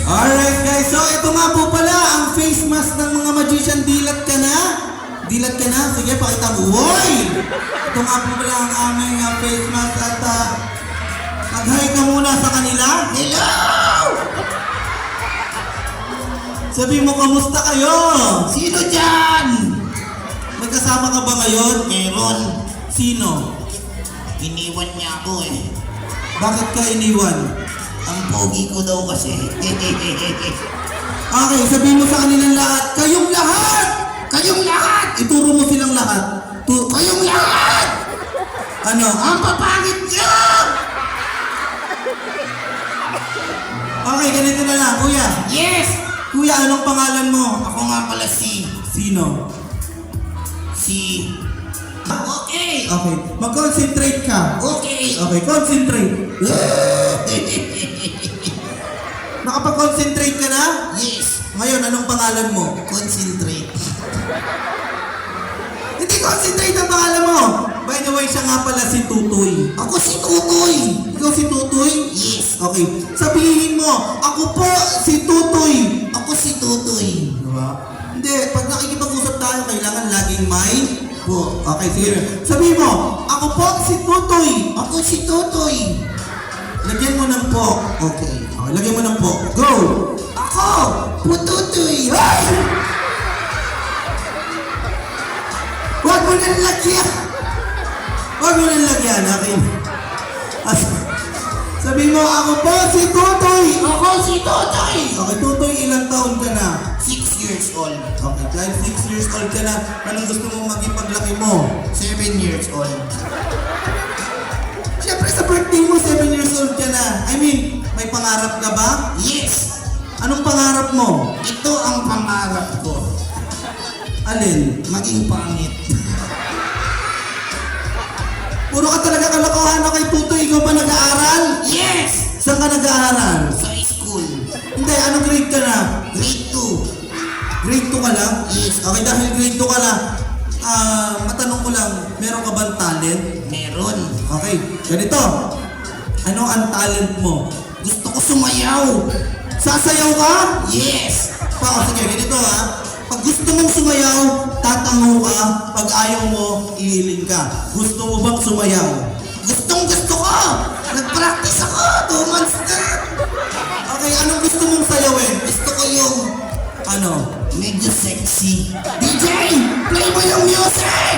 Alright guys, so ito nga po pala ang face mask ng mga magician. Dilat ka na? Dilat ka na? Sige, pakita mo. Woy! Ito nga po pala ang aming face mask at mag-hi ka muna sa kanila. Hello! Sabi mo, kamusta kayo? Sino dyan? Magkasama ka ba ngayon? Meron. Sino? Iniwan niya ako eh. Bakit ka iniwan? Ang pogi ko daw kasi. Okay, sabihin mo sa kanilang lahat, kayong lahat! Kayong lahat! Ituro mo silang lahat. Kayong lahat! Ano? Ang papangit niyo! Okay, ganito na lang, kuya. Yes! Kuya, anong pangalan mo? Ako nga pala si... Sino? Okay! Okay, mag-concentrate ka. Okay! Okay, concentrate. Nakapag-concentrate ka na? Yes! Ngayon, anong pangalan mo? Concentrate. Hindi concentrate ang pangalan mo. By the way, siya nga pala si Tutoy. Ako si Tutoy! Ikaw si Tutoy? Yes! Okay, sabihin mo, ako po si Tutoy. Ako si Tutoy. Diba? Hindi, pag nakikipag-usap tayo, kailangan laging may po. Okay, sige. Sabihin mo, ako po si Tutoy. Ako si Tutoy. Lagyan mo ng po. Okay, lagyan mo ng po. Go! Ako! Pututoy! Hey! Huwag mo nang lagyan! Huwag mo nang lagyan, okay? Sabihin mo, ako po si Tutoy! Ako si Tutoy! Okay, Tutoy, ilang taon ka na? 6 years old. Okay, dahil 6 years old ka na, anong gusto mong maging paglaki mo? 7 years old. Siyempre sa birthday mo, 7 years old ka na. I mean, may pangarap ka ba? Yes! Anong pangarap mo? Ito ang pangarap ko. Alin? Maging pangit. Puro ka talaga kalokohan na kay Tutoy. Ikaw ba nag-aaral? Yes! Saan ka nag-aaral? Sa school. Hindi, anong grade ka na? Grade 2. Grade 2 ka lang? Yes. Okay, dahil grade 2 ka na, matanong ko lang, meron ka bang talent? Meron. Okay, ganito. Ano ang talent mo? Gusto ko sumayaw. Sasayaw ka? Yes! Sige, ganito ha. Pag gusto mong sumayaw, tatango ka. Pag ayaw mo, ihiling ka. Gusto mo bang sumayaw? Gustong gusto ko! Nag-practice ako! 2 months na! Okay, anong gusto mong sayawin? Gusto ko yung Ano? medyo sexy. DJ! Play mo yung music!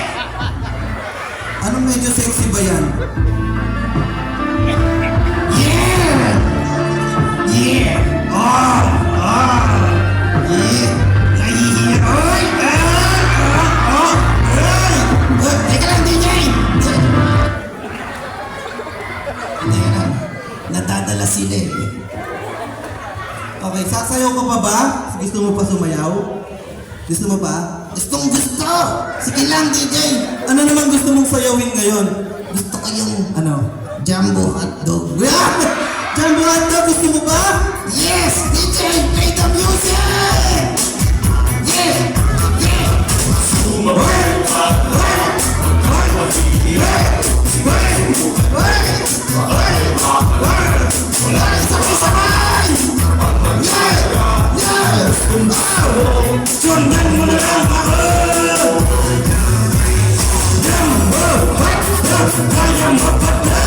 Anong medyo sexy ba yan? Yeah! Yeah! Oh! Oh! Yeah! Nahihiya! Oy! Teka lang, DJ! Teka lang. Nadadala sila eh. Okay, sasayaw ka pa ba? Gusto mo pa sumayaw? Gusto mo pa? Gustong gusto! Sige lang, DJ! Ano naman gusto mong sayawin ngayon? Gusto ko yung Ano? jumbo hotdog. Jumbo hotdog, gusto mo ba? Yes! DJ! Play the music! Yeah! Yeah! Sabay-sabay! Yeah! Yeah! Sundan mo na lang ako! Jumbo hotdog! Kaya mapata!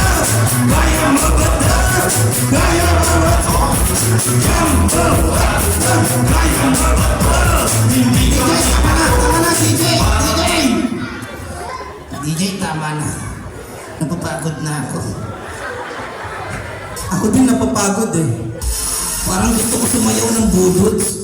Kaya mapata! Kaya mapata! Jumbo hotdog! Kaya mapata! Hindi ko tama na, DJ! DJ! DJ, tama na. Napapagod na ako. Ako din napapagod eh. Parang gusto ko sumayaw ng budots.